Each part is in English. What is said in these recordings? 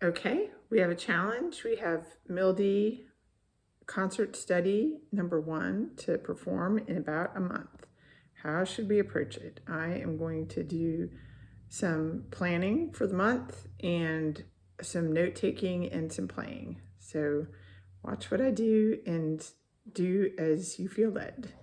Okay, we have a challenge. We have Milde concert study number 1 to perform in about a month. How should we approach it? I am going to do some planning for the month and some note taking and some playing. So watch what I do and do as you feel led.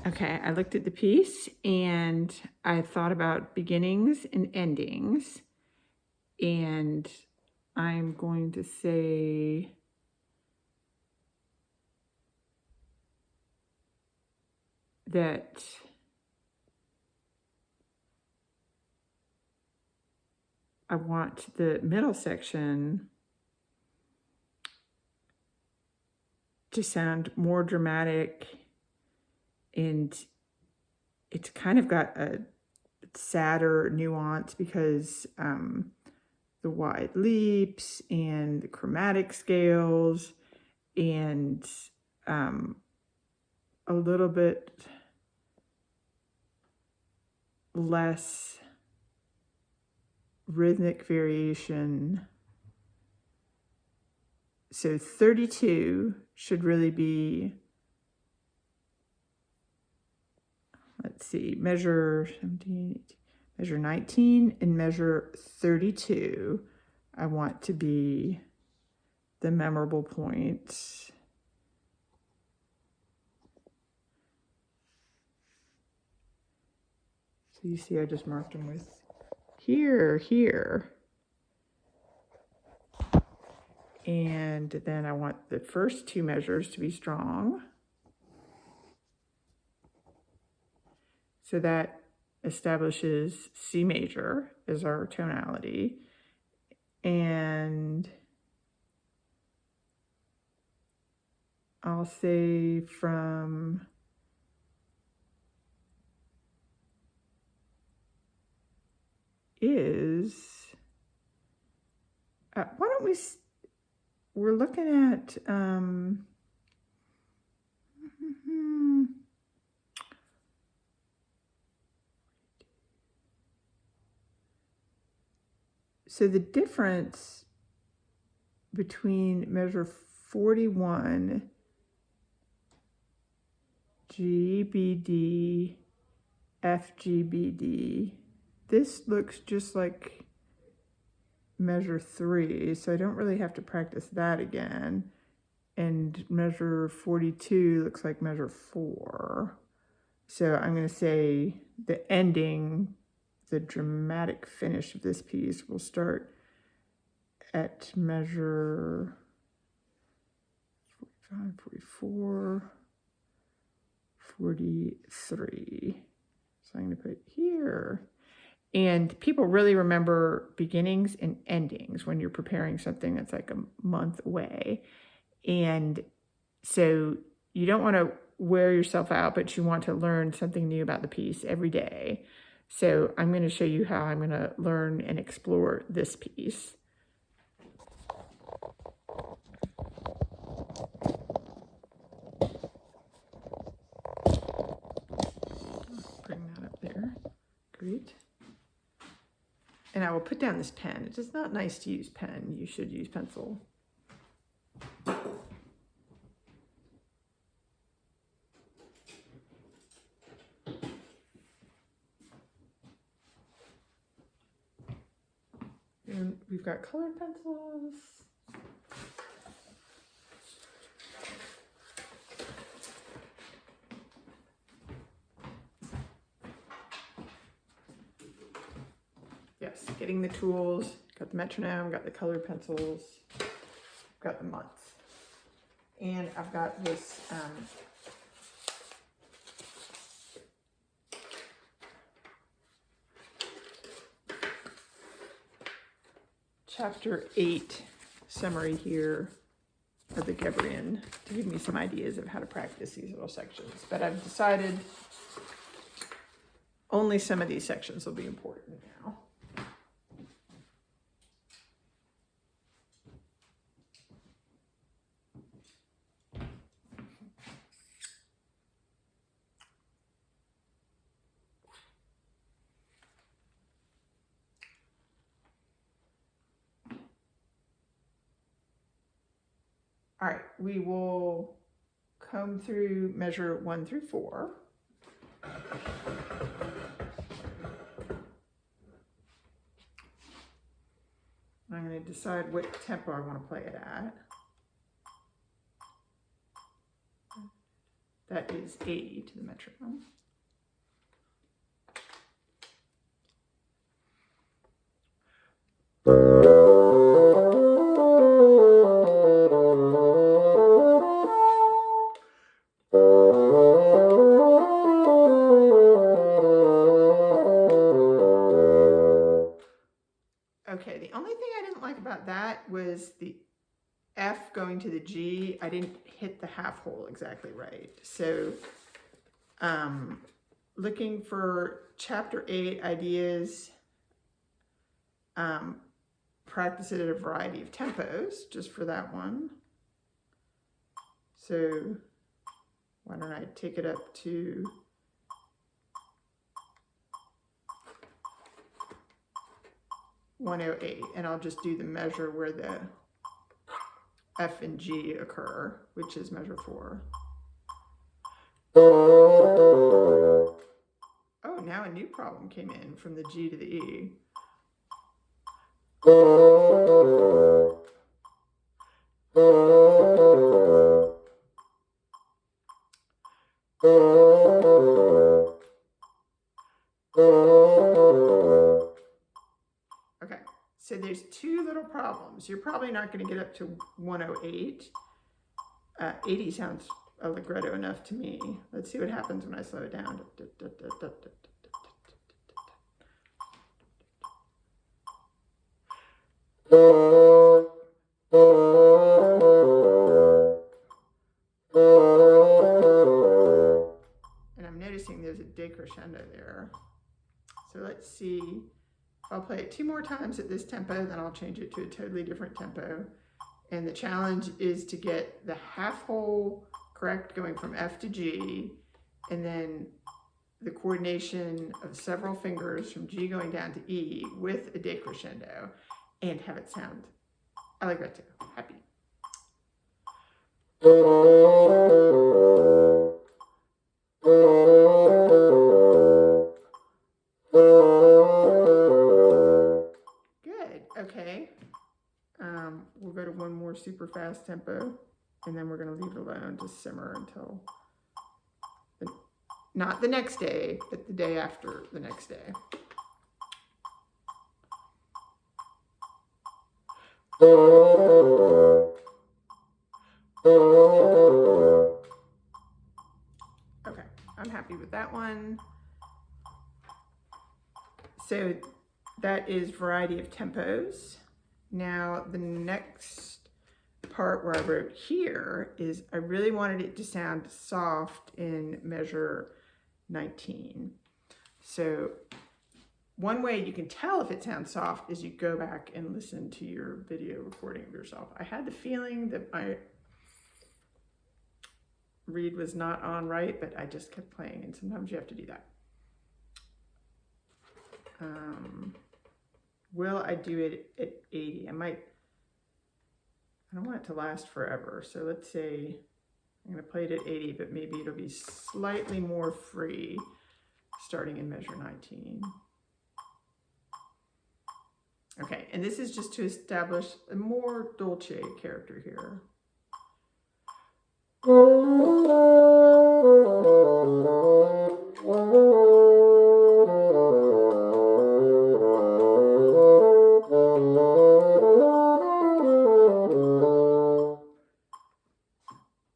Okay, I looked at the piece and I thought about beginnings and endings. And I'm going to say that I want the middle section to sound more dramatic, and it's kind of got a sadder nuance because the wide leaps and the chromatic scales and a little bit less rhythmic variation. So 32 should really be, let's see, measure 17, measure 19 and measure 32. I want to be the memorable points. So you see I just marked them with here, here. And then I want the first 2 measures to be strong. So that establishes C major as our tonality. And I'll say from is, why don't we, we're looking at, so the difference between measure 41, G, B, D, F, G, B, D, this looks just like measure 3, so I don't really have to practice that again. And measure 42 looks like measure 4. So I'm going to say the ending, the dramatic finish of this piece will start at measure 45, 44, 43. So I'm going to put here. And people really remember beginnings and endings when you're preparing something that's like a month away. And so you don't want to wear yourself out, but you want to learn something new about the piece every day. So I'm going to show you how I'm going to learn and explore this piece. Bring that up there. Great. And I will put down this pen. It is not nice to use pen. You should use pencil. And we've got colored pencils. Yes, getting the tools, got the metronome, got the colored pencils, got the months. And I've got this chapter 8 summary here of the Gebrian to give me some ideas of how to practice these little sections. But I've decided only some of these sections will be important now. All right, we will comb through measure 1 through 4. I'm going to decide what tempo I want to play it at. That is 80 to the metronome. Okay, the only thing I didn't like about that was the F going to the G. I didn't hit the half hole exactly right. So looking for chapter 8 ideas, practice it at a variety of tempos, just for that one. So why don't I take it up to .108, and I'll just do the measure where the F and G occur, which is measure 4. Oh, now a new problem came in from the G to the E. Okay, so there's two little problems. You're probably not going to get up to 108. 80 sounds allegretto enough to me. Let's see what happens when I slow it down. And I'm noticing there's a decrescendo there. So let's see. I'll play it 2 more times at this tempo, then I'll change it to a totally different tempo. And the challenge is to get the half hole correct going from F to G, and then the coordination of several fingers from G going down to E with a decrescendo, and have it sound allegretto, happy. Good, okay. We'll go to one more super fast tempo, and then we're going to leave it alone to simmer until, not the next day, but the day after the next day. Okay, I'm happy with that one. So that is variety of tempos. Now the next part where I wrote here is I really wanted it to sound soft in measure 19. So one way you can tell if it sounds soft is you go back and listen to your video recording of yourself. I had the feeling that my read was not on right, but I just kept playing, and sometimes you have to do that. will I do it at 80? I don't want it to last forever. So let's say I'm going to play it at 80, but maybe it'll be slightly more free starting in measure 19. Okay, and this is just to establish a more dolce character here.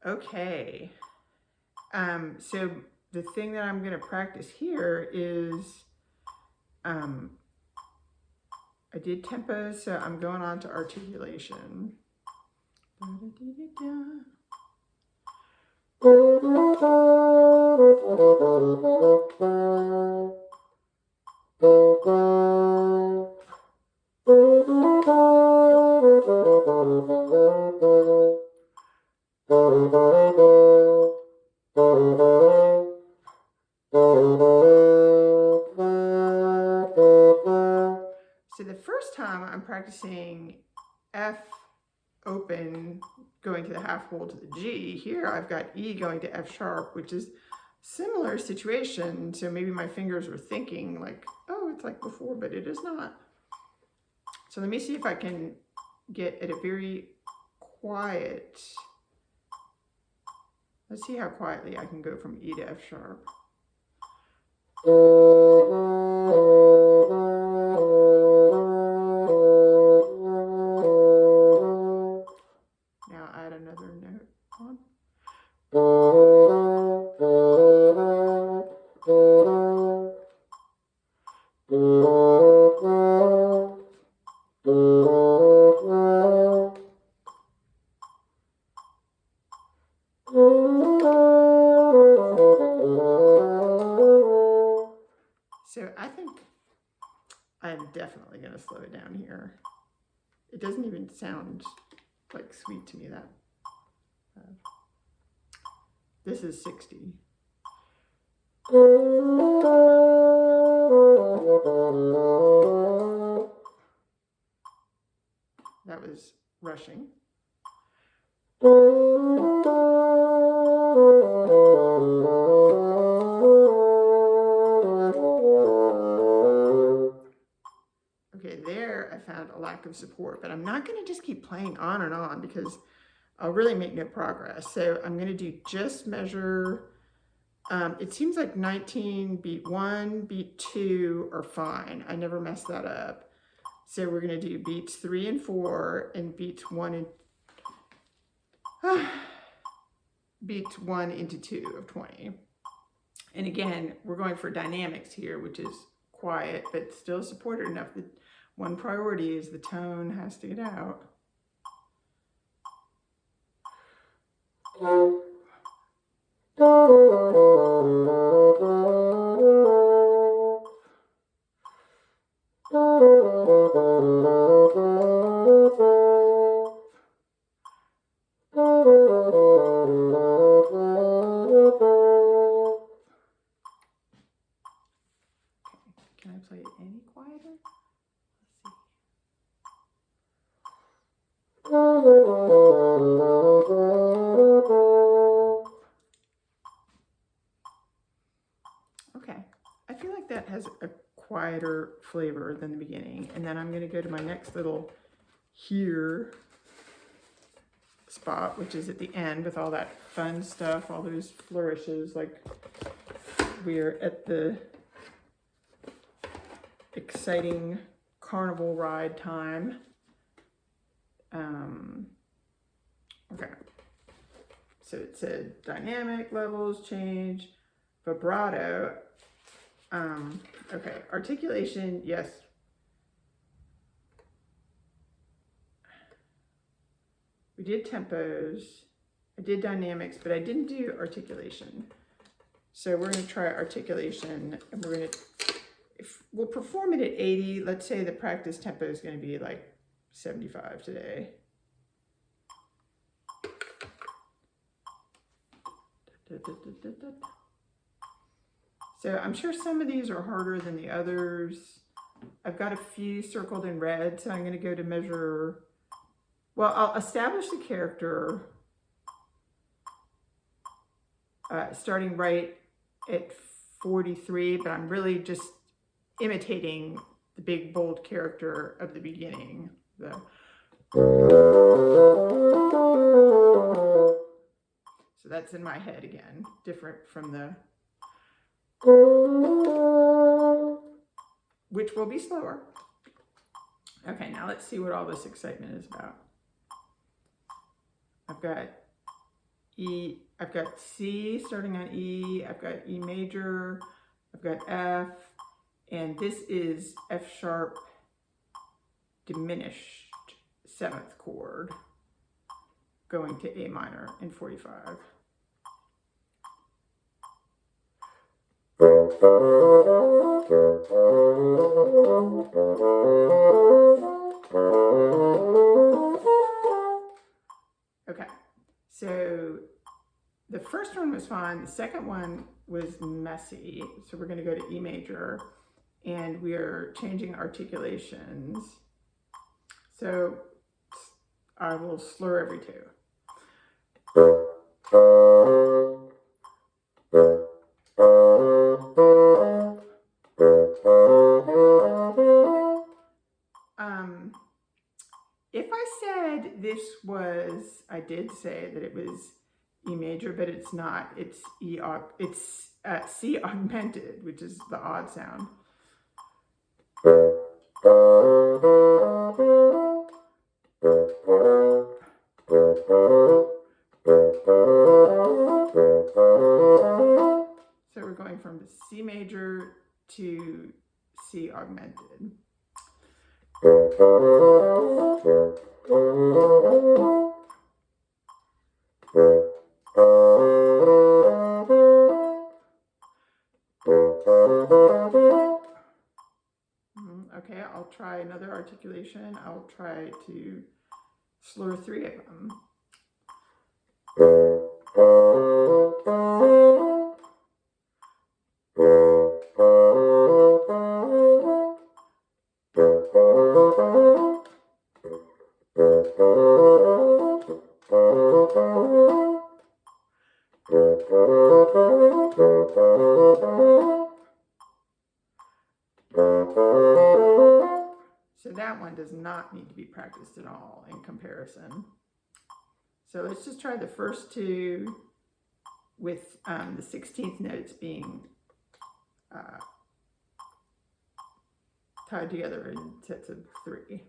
Okay, so the thing that I'm going to practice here is, I did tempo, so I'm going on to articulation. So the first time I'm practicing F open going to the half hold to the G. Here I've got E going to F sharp, which is similar situation. So maybe my fingers were thinking like, oh, it's like before, but it is not. So let me see if I can get at a very quiet, let's see how quietly I can go from E to F sharp. Now add another note on. So I think I'm definitely going to slow it down here. It doesn't even sound like sweet to me, that. This is 60. That was rushing. Okay, there I found a lack of support, but I'm not going to just keep playing on and on because I'll really make no progress. So I'm going to do just measure, it seems like 19, beat 1, beat 2 are fine. I never mess that up. So we're going to do beats 3 and 4 and beats 1 and beats 1 into 2 of 20. And again, we're going for dynamics here, which is quiet, but still supported enough that one priority is the tone has to get out. Can I play it any quieter? Okay, I feel like that has a quieter flavor than the beginning. And then I'm going to go to my next little here spot, which is at the end with all that fun stuff, all those flourishes, like we're at the exciting carnival ride time. Okay, so it said dynamic levels change, vibrato. Okay, articulation, yes. We did tempos, I did dynamics, but I didn't do articulation. So we're going to try articulation, and we're going to, if we'll perform it at 80, let's say the practice tempo is going to be like 75 today. So I'm sure some of these are harder than the others. I've got a few circled in red, so I'm going to go to measure, well, I'll establish the character starting right at 43, but I'm really just imitating the big bold character of the beginning. So that's in my head again, different from the, which will be slower. Okay, now let's see what all this excitement is about. I've got E, I've got C starting on E, I've got E major, I've got F, and this is F sharp diminished 7th chord going to A minor in 45. Okay, so the first one was fine, the second one was messy, so we're going to go to E major, and we are changing articulations. So I will slur every two. If I said this was, I did say that it was E major, but it's not. It's it's C augmented, which is the odd sound. So we're going from C major to C augmented. Okay, I'll try another articulation. I'll try to slur 3 of them. So that one does not need to be practiced at all in comparison. So let's just try the first two with the 16th notes being tied together in sets of 3.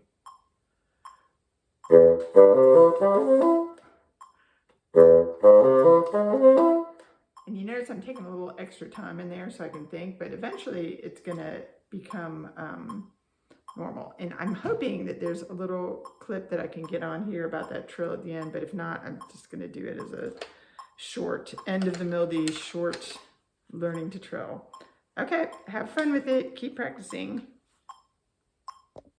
And you notice I'm taking a little extra time in there so I can think, but eventually it's going to become normal. And I'm hoping that there's a little clip that I can get on here about that trill at the end, but if not, I'm just going to do it as a short, end of the Milde short learning to trill. Okay, have fun with it. Keep practicing.